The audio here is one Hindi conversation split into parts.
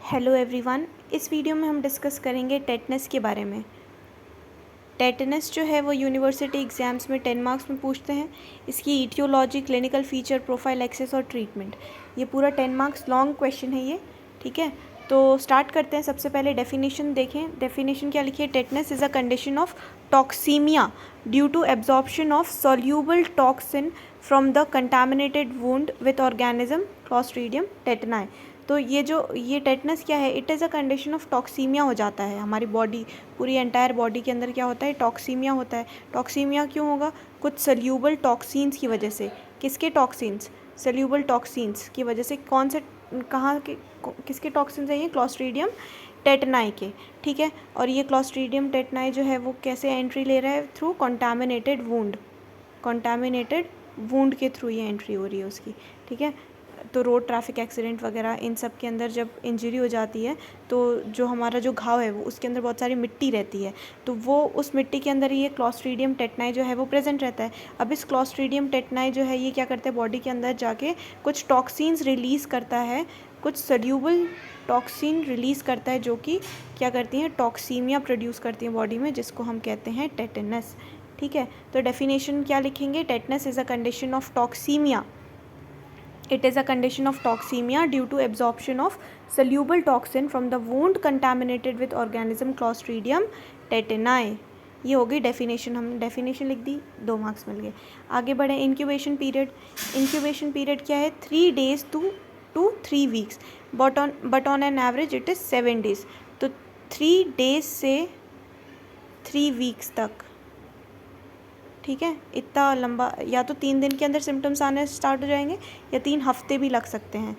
हेलो एवरीवन, इस वीडियो में हम डिस्कस करेंगे टेटनस के बारे में। टेटनस जो है वो यूनिवर्सिटी एग्ज़ाम्स में 10 मार्क्स में पूछते हैं। इसकी aetiology, clinical feature, profile, access और ट्रीटमेंट, ये पूरा 10 मार्क्स लॉन्ग क्वेश्चन है ये। ठीक है, तो स्टार्ट करते हैं। सबसे पहले डेफिनेशन देखें। डेफिनेशन क्या लिखी है? Tetanus is a condition of toxaemia due to absorption of soluble toxin from the contaminated wound with organism Clostridium tetani. तो ये टेटनस क्या है? It is a condition of toxaemia हो जाता है। हमारी बॉडी, पूरी एंटायर बॉडी के अंदर क्या होता है? टॉक्सीमिया होता है। टॉक्सीमिया क्यों होगा? कुछ सल्यूबल टॉक्सिन्स की वजह से। किसके टॉक्सिन्स? सल्यूबल टॉक्सिन्स की वजह से। कौन से, कहाँ के, किसके टॉक्सिन्स हैं ये? क्लॉस्ट्रीडियम टेटनाई के। ठीक है, और ये क्लॉस्ट्रीडियम टेटनाई जो है वो कैसे एंट्री ले रहा है? Through contaminated wound. Contaminated wound के थ्रू ये एंट्री हो रही है उसकी। ठीक है, तो रोड ट्रैफिक एक्सीडेंट वगैरह इन सब के अंदर जब इंजरी हो जाती है तो जो हमारा जो घाव है वो उसके अंदर बहुत सारी मिट्टी रहती है, तो वो उस मिट्टी के अंदर ये क्लॉस्ट्रीडियम टेटनाई जो है वो प्रेजेंट रहता है। अब इस क्लॉस्ट्रीडियम टेटनाई जो है ये क्या करता है? बॉडी के अंदर जाके कुछ टॉक्सिन्स रिलीज़ करता है, कुछ सल्यूबल टॉक्सिन रिलीज़ करता है, जो कि क्या करती हैं? टॉक्सीमिया प्रोड्यूस करती हैं बॉडी में, जिसको हम कहते हैं टेटनस। ठीक है, तो डेफिनेशन क्या लिखेंगे? Tetanus is a condition of toxaemia. It is a condition of toxemia due to absorption of soluble toxin from the wound contaminated with organism Clostridium tetani. ये हो गई डेफिनेशन। हम डेफिनेशन लिख दी, 2 मार्क्स मिल गए। आगे बढ़े। Incubation period. इंक्यूबेशन पीरियड क्या है? 3 days to 3 weeks, but on an average it is 7 days। तो 3 days से 3 weeks तक, ठीक है, इतना लंबा, या तो 3 दिन के अंदर सिम्टम्स आने स्टार्ट हो जाएंगे या 3 हफ्ते भी लग सकते हैं।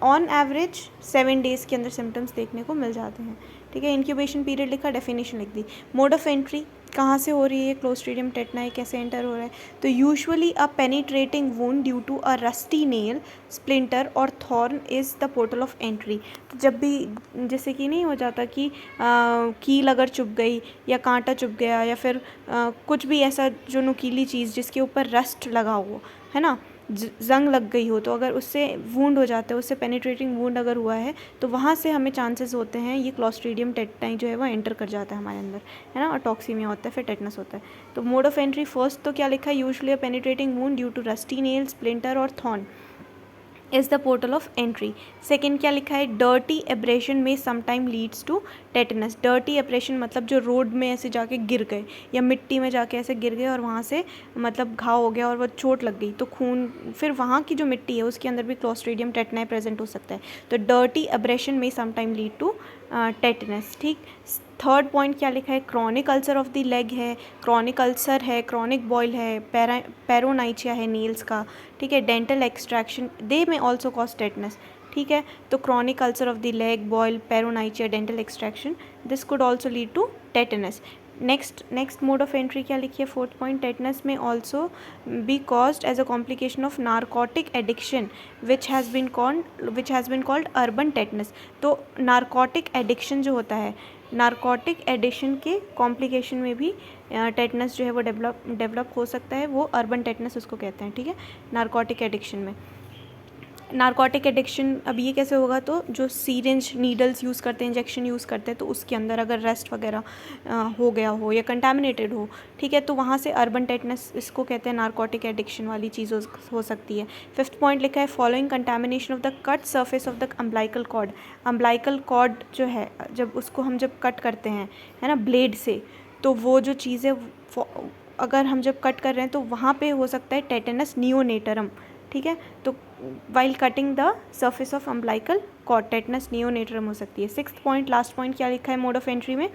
ऑन एवरेज 7 days के अंदर सिम्टम्स देखने को मिल जाते हैं। ठीक है, इंक्यूबेशन पीरियड लिखा, डेफिनेशन लिख दी। मोड ऑफ एंट्री कहाँ से हो रही है? क्लोस्ट्रीडियम टेटनाई कैसे एंटर हो रहा है? तो usually a penetrating wound due to a rusty nail, splinter और thorn is the portal of entry. तो जब भी जैसे कि नहीं हो जाता कि कील अगर चुभ गई या कांटा चुभ गया या फिर कुछ भी ऐसा जो नुकीली चीज़ जिसके ऊपर रस्ट लगा हो, है ना, जंग लग गई हो, तो अगर उससे वुंड हो जाता है, उससे पेनिट्रेटिंग वुंड अगर हुआ है तो वहाँ से हमें चांसेस होते हैं ये क्लॉस्ट्रीडियम टेटनाई जो है वो एंटर कर जाता है हमारे अंदर, है ना, और टॉक्सीमिया होता है, फिर टेटनस होता है। तो मोड ऑफ एंट्री फर्स्ट तो क्या लिखा है? Usually a penetrating wound due to rusty nail, splinter और thorn is the portal of entry. Second क्या लिखा है? डर्टी एब्रेशन में sometime leads to tetanus. Dirty abrasion मतलब जो रोड में ऐसे जाके गिर गए या मिट्टी में जाके ऐसे गिर गए और वहाँ से मतलब घाव हो गया और वो चोट लग गई, तो खून, फिर वहाँ की जो मिट्टी है उसके अंदर भी क्लॉस्ट्रीडियम टेटनाई प्रेजेंट हो सकता है। तो डर्टी एब्रेशन में समटाइम लीड टू टेटनस। ठीक, थर्ड पॉइंट क्या लिखा है? Chronic ulcer of the leg है, क्रॉनिक अल्सर है, क्रॉनिक बॉयल है, पेरोनाइचिया है नील्स का। ठीक है, डेंटल एक्सट्रैक्शन दे में ऑल्सो कॉज टेटनस। ठीक है, तो chronic ulcer of the leg, boil, paronychia, dental extraction, this could also lead to tetanus. Next mode of entry क्या लिखिए? फोर्थ पॉइंट, टेटनस में also be caused as a complication of narcotic addiction which has been called urban tetanus. तो नारकोटिक एडिक्शन जो होता है, नारकोटिक एडिक्शन के कॉम्प्लिकेशन में भी टेटनस जो है वो डेवलप हो सकता है, वो अर्बन टेटनस उसको कहते हैं। ठीक है, नारकोटिक एडिक्शन में। नारकोटिक एडिक्शन अब ये कैसे होगा? तो जो सीरेंज नीडल्स यूज़ करते हैं, इंजेक्शन यूज़ करते हैं, तो उसके अंदर अगर रेस्ट वगैरह हो गया हो या कंटामिनेटेड हो, ठीक है, तो वहाँ से अर्बन टेटनस, इसको कहते हैं नारकोटिक एडिक्शन वाली चीज़ हो सकती है। फिफ्थ पॉइंट लिखा है, following contamination of the cut surface of the umbilical cord. Umbilical cord जो है, जब उसको हम जब कट करते हैं, है ना, ब्लेड से, तो वो जो चीज़ है अगर हम जब कट कर रहे हैं तो वहाँ पे हो सकता है टेटनस नियोनेटरम। ठीक है, तो while cutting the surface of umbilical cord tetanus neonatorum हो सकती है। सिक्स्थ पॉइंट, लास्ट पॉइंट क्या लिखा है मोड ऑफ एंट्री में?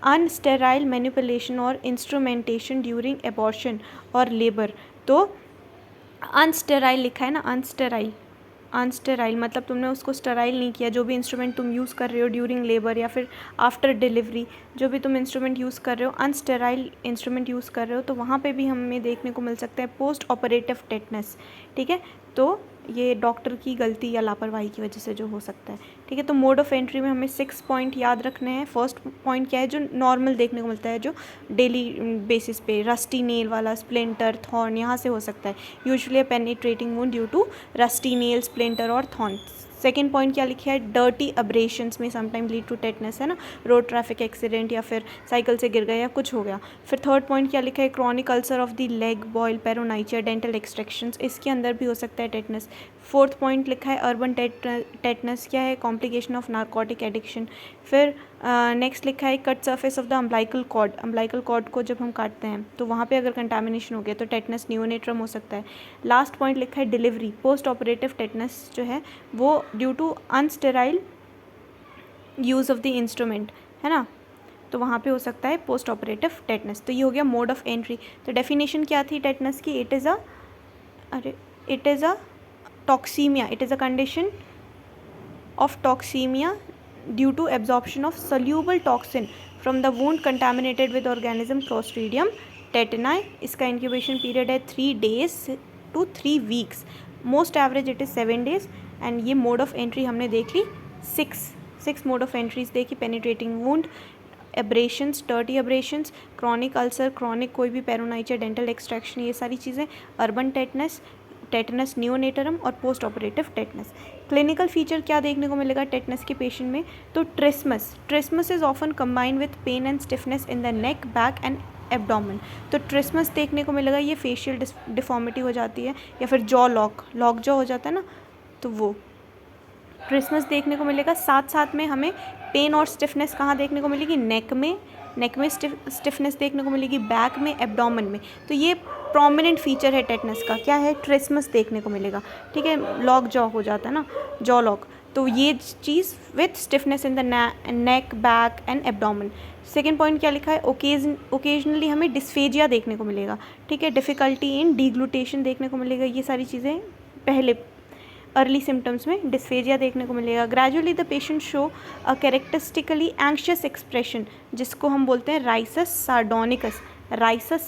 अनस्टेराइल मैनिपुलेशन और इंस्ट्रूमेंटेशन ड्यूरिंग एबॉर्शन और लेबर। तो अनस्टेराइल लिखा है ना, अनस्टेराइल मतलब तुमने उसको स्टेराइल नहीं किया। जो भी इंस्ट्रूमेंट तुम यूज़ कर रहे हो ड्यूरिंग लेबर या फिर आफ्टर डिलीवरी, जो भी तुम इंस्ट्रूमेंट यूज़ कर रहे हो, अनस्टेराइल इंस्ट्रूमेंट यूज़ कर रहे हो, तो वहाँ पे भी हमें देखने को मिल सकता है पोस्ट ऑपरेटिव टेटनस। ठीक है, तो ये डॉक्टर की गलती या लापरवाही की वजह से जो हो सकता है। ठीक है, तो मोड ऑफ एंट्री में हमें 6 पॉइंट याद रखने हैं। फर्स्ट पॉइंट क्या है? जो नॉर्मल देखने को मिलता है, जो डेली बेसिस पे, रस्टी नेल वाला, स्प्लिंटर, थॉर्न, यहाँ से हो सकता है। Usually penetrating wound due to rusty nail, splinter और थॉर्न सेकेंड पॉइंट क्या लिखा है, डर्टी अब्रेशंस में समटाइम लीड टू टेटनस, है ना, रोड ट्रैफिक एक्सीडेंट या फिर साइकिल से गिर गए या कुछ हो गया। फिर थर्ड पॉइंट क्या लिखा है, chronic ulcer of the leg, boil, paronychia, dental extractions, इसके अंदर भी हो सकता है टेटनस। फोर्थ पॉइंट लिखा है अर्बन टेटनस, क्या है, कॉम्प्लिकेशन ऑफ नारकोटिक एडिक्शन। फिर नेक्स्ट लिखा है cut surface of the umbilical cord, umbilical cord को जब हम काटते हैं तो वहाँ पे अगर कंटामिनेशन हो गया तो टेटनस नियोनेट्रम हो सकता है। लास्ट पॉइंट लिखा है डिलीवरी, पोस्ट ऑपरेटिव टेटनस जो है वो due to unsterile use of the instrument, है ना, तो वहाँ पे हो सकता है पोस्ट ऑपरेटिव टेटनस। तो ये हो गया मोड ऑफ एंट्री। तो डेफिनेशन क्या थी टेटनस की, it is a toxaemia, it is a condition of toxemia due to absorption of soluble toxin from the wound contaminated with organism Clostridium tetani। इसका incubation period है 3 days to 3 weeks, most average it is 7 days। and ये mode of entry हमने देख ली 6 mode of entries देखी, penetrating wound, aberrations, dirty aberrations, chronic ulcer, chronic कोई भी पेरोनाइचिया, डेंटल एक्सट्रैक्शन, ये सारी चीज़ें, अर्बन टेटनस, टेटनस नियोनेटरम और post operative tetanus. Clinical feature क्या देखने को मिलेगा टेटनस के पेशेंट में, तो trismus is often combined with pain and stiffness in the neck, back and abdomen. तो ट्रिस्मस देखने को मिलेगा, ये फेशियल डिफॉर्मिटी हो जाती है या फिर जॉ लॉक जॉ हो जाता है ना, तो वो ट्रिस्मस देखने को मिलेगा। साथ साथ में हमें पेन और स्टिफनेस कहाँ देखने को मिलेगी, नेक में स्टिफनेस देखने को मिलेगी, बैक में, एब्डोमेन में। तो ये प्रोमिनेंट फीचर है टेटनस का, क्या है, ट्रिस्मस देखने को मिलेगा, ठीक है, लॉक जॉ हो जाता है ना, जॉ लॉक, तो ये चीज़ with stiffness in the neck, back and abdomen. Second point क्या लिखा है, ओकेजनली हमें डिस्फेजिया देखने को मिलेगा, ठीक है, डिफ़िकल्टी इन डीग्लूटेशन देखने को मिलेगा, ये सारी चीज़ें पहले अर्ली सिम्टम्स में डिस्फेजिया देखने को मिलेगा। Gradually the patient show a characteristically anxious expression, जिसको हम बोलते हैं राइसस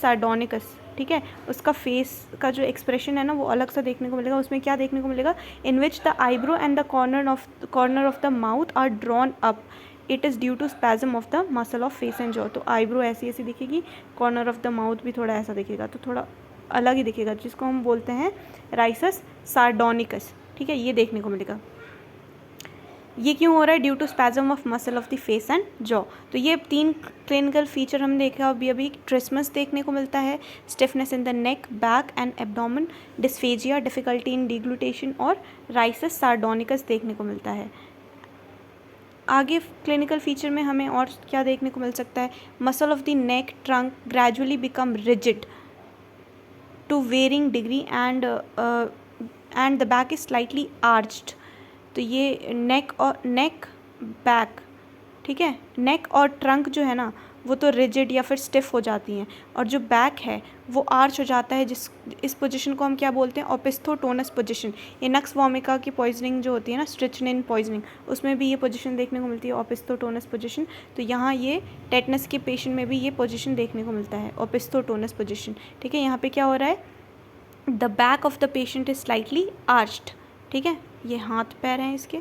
सार्डोनिकस, ठीक है, उसका फेस का जो एक्सप्रेशन है ना वो अलग सा देखने को मिलेगा। उसमें क्या देखने को मिलेगा, in which the eyebrow and the corner of the mouth are drawn up, it is due to spasm of the muscle of face and jaw. तो आईब्रो ऐसी दिखेगी, कॉर्नर ऑफ द माउथ भी थोड़ा ऐसा दिखेगा, तो थोड़ा अलग ही दिखेगा, जिसको हम बोलते हैं राइसस सार्डोनिकस, ठीक है, ये देखने को मिलेगा। ये क्यों हो रहा है, due to spasm of muscle of the face and jaw. तो ये 3 क्लिनिकल फीचर हम देखा अभी ट्रिस्मस देखने को मिलता है, stiffness in the neck, back and abdomen, dysphagia, difficulty in deglutition और राइसस सार्डोनिकस देखने को मिलता है। आगे क्लिनिकल फीचर में हमें और क्या देखने को मिल सकता है, muscle of the neck trunk gradually become rigid to varying degree and the back is slightly arched. तो ये नेक बैक, ठीक है, नेक और ट्रंक जो है ना वो तो रिजिड या फिर स्टिफ हो जाती हैं, और जो बैक है वो आर्च हो जाता है, इस पोजीशन को हम क्या बोलते हैं, ओपिस्थोटोनस पोजीशन। ये नक्स वोमिका की पॉइजनिंग जो होती है ना, स्ट्रिचनिन पॉइजनिंग, उसमें भी ये पोजीशन देखने को मिलती है, ओपिस्थोटोनस पोजीशन। तो यहाँ ये टेटनस के पेशेंट में भी ये पोजीशन देखने को मिलता है, ओपिस्थोटोनस पोजीशन, ठीक है। यहाँ पे क्या हो रहा है, the back of the patient is slightly arched, ठीक है, ये हाथ पैर हैं इसके,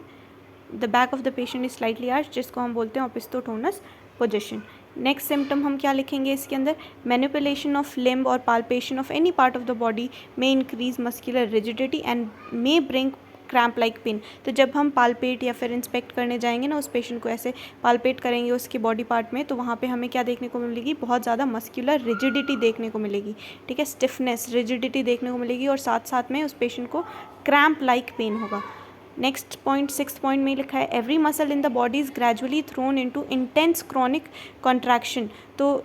the back of the patient is slightly arched, जिसको हम बोलते हैं ओपिस्थोटोनस पोजीशन। नेक्स्ट सिम्टम हम क्या लिखेंगे इसके अंदर, मैनिपुलेशन ऑफ लिम्ब और palpation of any part of the body में increase muscular rigidity and may bring cramp like pain. तो जब हम पाल्पेट या फिर इंस्पेक्ट करने जाएंगे ना, उस पेशेंट को ऐसे पाल्पेट करेंगे उसके बॉडी पार्ट में, तो वहाँ पे हमें क्या देखने को मिलेगी, बहुत ज़्यादा मस्कुलर रिजिडिटी देखने को मिलेगी, ठीक है, स्टिफनेस, रिजिडिटी देखने को मिलेगी, और साथ साथ में उस पेशेंट को क्रैम्प लाइक पेन होगा। नेक्स्ट पॉइंट 6th पॉइंट में लिखा है, every muscle in the body is gradually thrown into intense chronic contraction. तो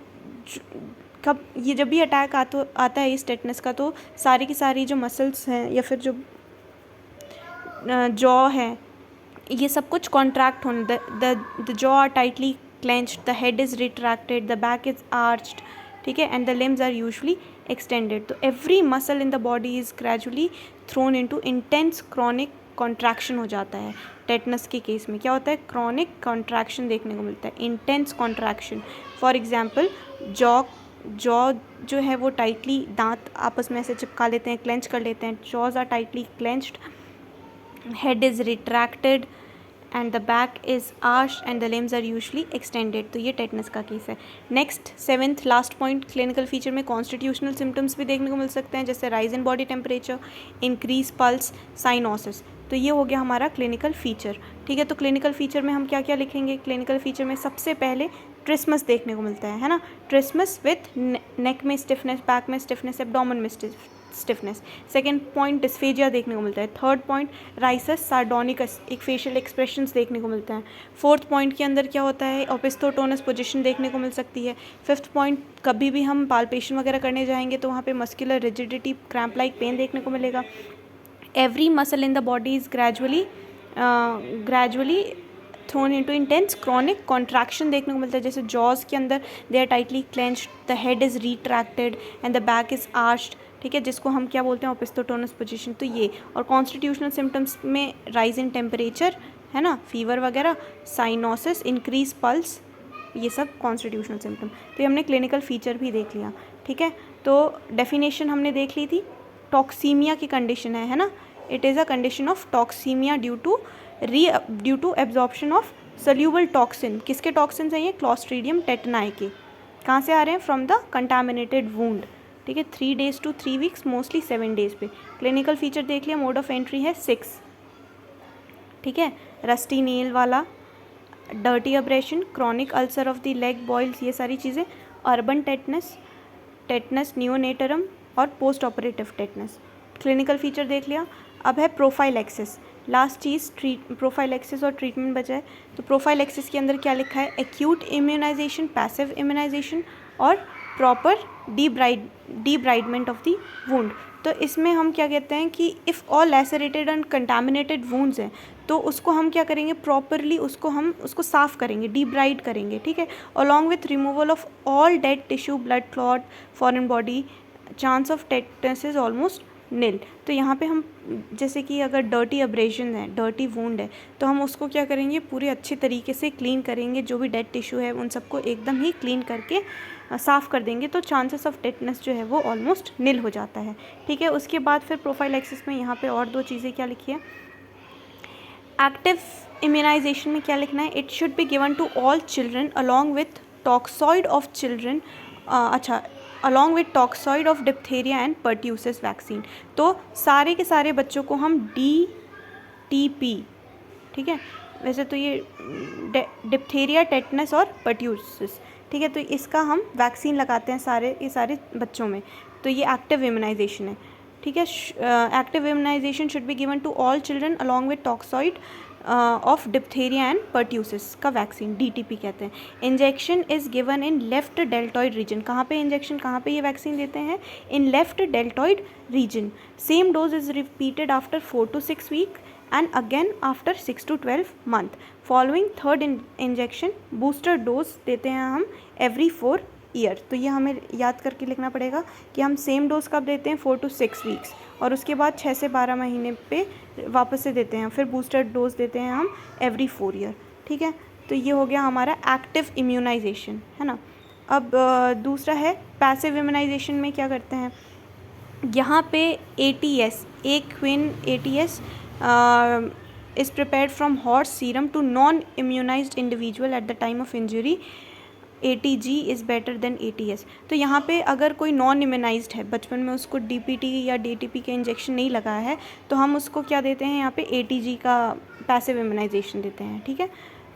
कब ये जब भी अटैक आता है इस टेटनस का, तो सारी की सारी जो मसल्स हैं या फिर जो जॉ है, ये सब कुछ कॉन्ट्रैक्ट होने, the jaw are tightly clenched, the head is retracted, the back is arched, ठीक है, and the limbs are usually extended. तो every muscle in the body is gradually thrown into intense chronic contraction हो जाता है। टेटनस के केस में क्या होता है, क्रॉनिक कॉन्ट्रैक्शन देखने को मिलता है, intense contraction. For example jaw जो है वो टाइटली, दांत आपस में ऐसे चिपका लेते हैं, क्लेंच कर लेते हैं, jaws are tightly clenched, head is retracted and the back is arched and the limbs are usually extended। तो ये टेटनस का केस है। Next 7th last point, clinical feature में कॉन्स्टिट्यूशनल सिम्टम्स भी देखने को मिल सकते हैं, जैसे rise in body temperature, increase pulse, cyanosis. तो ये हो गया हमारा क्लिनिकल फीचर। ठीक है, तो क्लिनिकल फीचर में हम क्या क्या लिखेंगे? क्लिनिकल फीचर में सबसे पहले ट्रिस्मस देखने को मिलता है ना, ट्रिस्मस विथ नेक में स्टिफनेस, बैक में स्टिफनेस, एब्डोमेन में स्टिफनेस। सेकेंड पॉइंट डिस्फेजिया देखने को मिलता है। थर्ड पॉइंट राइसस सार्डोनिकस, एक फेशियल एक्सप्रेशंस देखने को मिलता है। फोर्थ पॉइंट के अंदर क्या होता है? ओपिस्थोटोनस पोजीशन देखने को मिल सकती है। फिफ्थ पॉइंट, कभी भी हम पाल्पेशन वगैरह करने जाएंगे तो वहाँ पे muscular rigidity, cramp like pain देखने को मिलेगा। Every muscle in the body is gradually thrown into intense chronic contraction देखने को मिलता है। जैसे जॉज के अंदर they are tightly clenched, the head is retracted and the back is arched. ठीक है, जिसको हम क्या बोलते हैं? Opisthotonus position. तो ये, और कॉन्स्टिट्यूशनल सिम्टम्स में राइज इन टेम्परेचर है ना, फीवर वगैरह, साइनोसिस, इंक्रीज पल्स, ये सब कॉन्स्टिट्यूशनल सिम्टम। तो ये हमने क्लिनिकल फीचर भी देख लिया। ठीक है, तो डेफिनेशन हमने देख ली थी। टॉक्सीमिया की कंडीशन है ना, it is a condition of toxaemia due to absorption of soluble toxin. किसके टॉक्सिन्स हैं ये? क्लॉस्ट्रीडियम टेटनाई के। कहाँ से आ रहे हैं? From the contaminated wound. ठीक है, 3 days to 3 weeks, mostly 7 days पे। क्लिनिकल फीचर देख लिया, मोड ऑफ एंट्री है 6। ठीक है, रस्टी नेल वाला, dirty abrasion, chronic ulcer of the leg, boils, ये सारी चीज़ें, अर्बन टेटनस, टेटनस नियोनेटरम और post operative tetanus. Clinical feature देख लिया। अब है प्रोफाइलैक्सिस, लास्ट चीज़ प्रोफाइलैक्सिस और ट्रीटमेंट बचा है। तो प्रोफाइलैक्सिस के अंदर क्या लिखा है? एक्यूट इम्यूनाइजेशन, पैसिव इम्यूनाइजेशन और proper debridement of the wound. तो इसमें हम क्या कहते हैं कि if all lacerated and contaminated wounds हैं तो उसको हम क्या करेंगे? प्रॉपरली उसको साफ़ करेंगे, डीब्राइड करेंगे। ठीक है, along with removal of all dead tissue, blood clot, foreign body, chance of tetanus is almost nil. तो यहाँ पे हम जैसे कि अगर डर्टी अब्रेशन है, डर्टी वूंड है, तो हम उसको क्या करेंगे? पूरे अच्छे तरीके से क्लीन करेंगे। जो भी डेड टिश्यू है उन सबको एकदम ही क्लीन करके साफ़ कर देंगे, तो चांसेस ऑफ टेटनस जो है वो ऑलमोस्ट नील हो जाता है। ठीक है, उसके बाद फिर प्रोफाइलैक्सिस में यहाँ पे और 2 चीज़ें क्या लिखी है? एक्टिव इम्यूनाइजेशन में क्या लिखना है? It should be given to all children along with toxoid of children, along with toxoid of diphtheria and pertussis vaccine. तो सारे के सारे बच्चों को हम DTP, ठीक है, वैसे तो ये डिप्थेरिया, टेटनस और पर्ट्यूसिस, ठीक है, तो इसका हम वैक्सीन लगाते हैं सारे बच्चों में। तो ये एक्टिव इम्यूनाइजेशन है। ठीक है, active immunization should be given to all children along with toxoid of diphtheria and pertussis का वैक्सीन, DTP कहते हैं। Injection is given in left deltoid region. कहाँ पे इंजेक्शन, कहाँ पे ये वैक्सीन देते हैं? In left deltoid region. Same dose is repeated after 4 to 6 week and again after 6 to 12 month. Following third injection, booster dose देते हैं हम एवरी 4 year। तो ये हमें याद करके लिखना पड़ेगा कि हम सेम डोज कब देते हैं? 4 to 6 weeks, और उसके बाद 6 से 12 महीने पे वापस से देते हैं, फिर बूस्टर डोज देते हैं हम एवरी 4 year। ठीक है, तो ये हो गया हमारा एक्टिव इम्यूनाइजेशन, है ना। अब दूसरा है पैसिव इम्यूनाइजेशन में क्या करते हैं? यहाँ पे ATS, एक्विन ATS is prepared from horse serum to non-immunized individual at the time of injury. ATG is better than ATS। तो यहाँ पे अगर कोई नॉन इम्यूनाइज्ड है, बचपन में उसको DPT या DTP के इंजेक्शन नहीं लगाया है, तो हम उसको क्या देते हैं? यहाँ पे ATG का पैसिव इम्यूनाइजेशन देते हैं। ठीक है,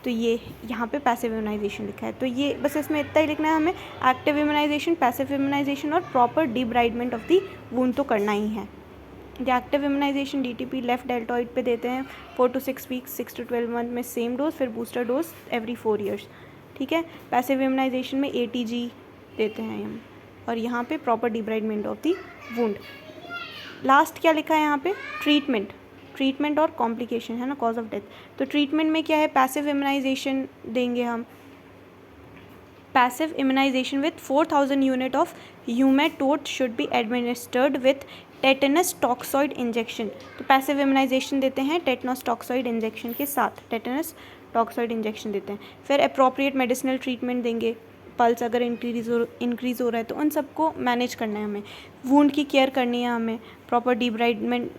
तो ये यहाँ पे पैसिव इम्यूनाइजेशन लिखा है। तो ये बस इसमें इतना ही लिखना है हमें, एक्टिव इम्यूनाइजेशन, पैसिव इम्यूनाइजेशन और proper debridement of the wound तो करना ही है। The active immunization DTP left deltoid पे देते हैं 4 to 6 weeks, 6 to 12 month में सेम डोज, फिर बूस्टर डोज एवरी 4 years। ठीक है, पैसिव इम्यूनाइजेशन में ATG देते हैं हम, और यहाँ पे proper debridement of the wound. Last क्या लिखा है यहाँ पे? ट्रीटमेंट और कॉम्प्लिकेशन, है ना, कॉज ऑफ डेथ। तो ट्रीटमेंट में क्या है? पैसिव इम्यूनाइजेशन देंगे हम, passive immunization with 4000 unit of humetod should be administered with tetanus toxoid injection. तो पैसिव इम्यूनाइजेशन देते हैं टेटनस टॉक्सॉइड इंजेक्शन के साथ, टेटनस टॉक्सॉइड इंजेक्शन देते हैं। फिर अप्रोप्रिएट मेडिसिनल ट्रीटमेंट देंगे, पल्स अगर इंक्रीज़ हो रहा है तो उन सबको मैनेज करना है हमें, वुंड की केयर करनी है हमें, प्रॉपर डिब्राइडमेंट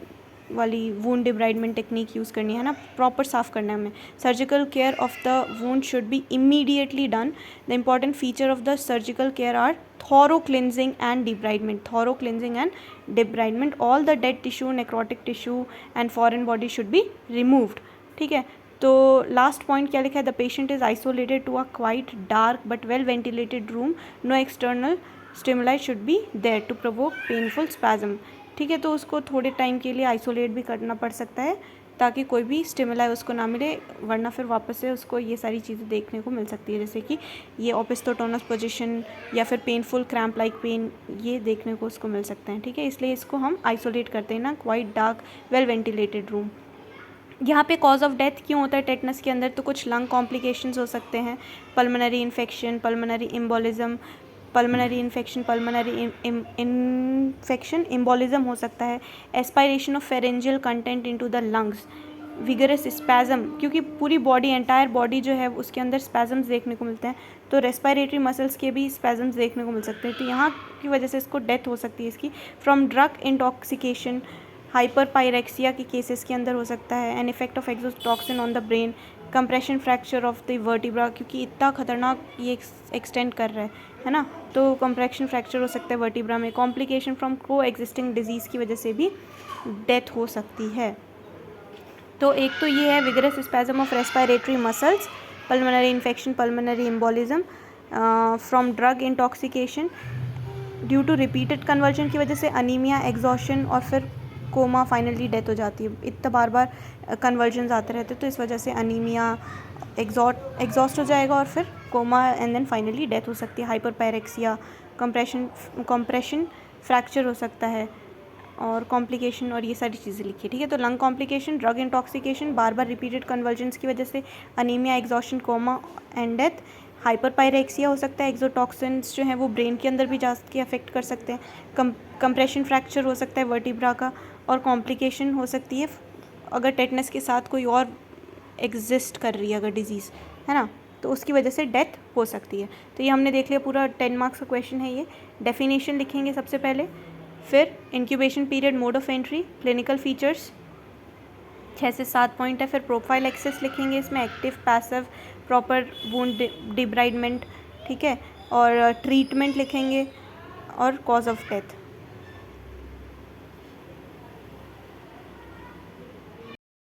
वाली वूंड डिब्राइडमेंट टेक्निक यूज़ करनी है ना, प्रॉपर साफ़ करना है हमें. Surgical care of the wound should be immediately done. The important feature of the surgical care are thorough cleansing and debridement. Thorough cleansing and debridement. All the dead tissue, necrotic tissue and foreign body should be removed. ठीक है. तो लास्ट पॉइंट क्या लिखा है, the patient is isolated to a quite dark but well ventilated room. No external stimuli should be there to provoke painful spasm. ठीक है. तो उसको थोड़े टाइम के लिए आइसोलेट भी करना पड़ सकता है ताकि कोई भी स्टिमुलाई उसको ना मिले, वरना फिर वापस से उसको ये सारी चीज़ें देखने को मिल सकती है, जैसे कि ये ओपिस्थोटोनस पोजीशन या फिर पेनफुल क्रैम्प लाइक पेन, ये देखने को उसको मिल सकते हैं. ठीक है. इसलिए इसको हम आइसोलेट करते हैं ना, quite dark well ventilated room. यहाँ पे कॉज ऑफ डेथ क्यों होता है टेटनस के अंदर, तो कुछ लंग कॉम्प्लिकेशंस हो सकते हैं, pulmonary infection, pulmonary embolism, pulmonary infection, pulmonary infection embolism हो सकता है, aspiration of pharyngeal content into the lungs, vigorous spasm, क्योंकि पूरी बॉडी, एंटायर बॉडी जो है उसके अंदर स्पैज़म्स देखने को मिलते हैं, तो रेस्पिरेटरी मसल्स के भी स्पैज़म्स देखने को मिल सकते हैं. तो यहाँ की वजह से इसको डेथ हो सकती है इसकी. फ्रॉम ड्रग इंटॉक्सिकेशन, हाइपरपायरेक्सिया के केसेस के अंदर हो सकता है. An effect of exotoxin on the brain, compression fracture of the vertebra, क्योंकि इतना खतरनाक ये एक्सटेंड कर रहा है ना, तो कंप्रेशन फ्रैक्चर हो सकता है वर्टिब्रा में. कॉम्प्लिकेशन फ्रॉम को एग्जिस्टिंग डिजीज़ की वजह से भी डेथ हो सकती है. तो एक तो ये है vigorous spasm of respiratory muscles, pulmonary infection, pulmonary embolism, from drug intoxication, due to repeated convulsion की वजह से अनीमिया, एग्जॉशन और फिर कोमा, फाइनली डेथ हो जाती है. इतना बार बार कन्वर्जन्स आते रहते हैं तो इस वजह से अनीमिया, एग्जॉस्ट हो जाएगा और फिर coma and then finally death हो सकती है. हाइपरपायरेक्सिया, कंप्रेशन फ्रैक्चर हो सकता है और कॉम्प्लिकेशन और ये सारी चीज़ें लिखी. ठीक है. तो लंग कॉम्प्लिकेशन, ड्रग इंटॉक्सिकेशन, बार बार रिपीटेड कन्वर्जन्स की वजह से anaemia, exhaustion, coma and death. Hyperpyrexia हो सकता है, एक्सोटॉक्सिन्स जो हैं वो ब्रेन के अंदर भी जा के अफेक्ट कर सकते हैं. कंप्रेशन फ्रैक्चर हो सकता है वर्टिब्रा का, और कॉम्प्लिकेशन हो सकती है अगर टेटनस के साथ कोई और एग्जिस्ट कर रही है अगर डिजीज़, है ना, तो उसकी वजह से डेथ हो सकती है. तो ये हमने देख लिया, पूरा 10 मार्क्स का क्वेश्चन है ये. डेफिनेशन लिखेंगे सबसे पहले, फिर incubation period, mode of entry, clinical features, 6 से 7 पॉइंट है. फिर प्रोफाइल एक्सेस लिखेंगे इसमें, active, passive, proper wound debridement. ठीक है. और ट्रीटमेंट लिखेंगे और कॉज ऑफ डेथ.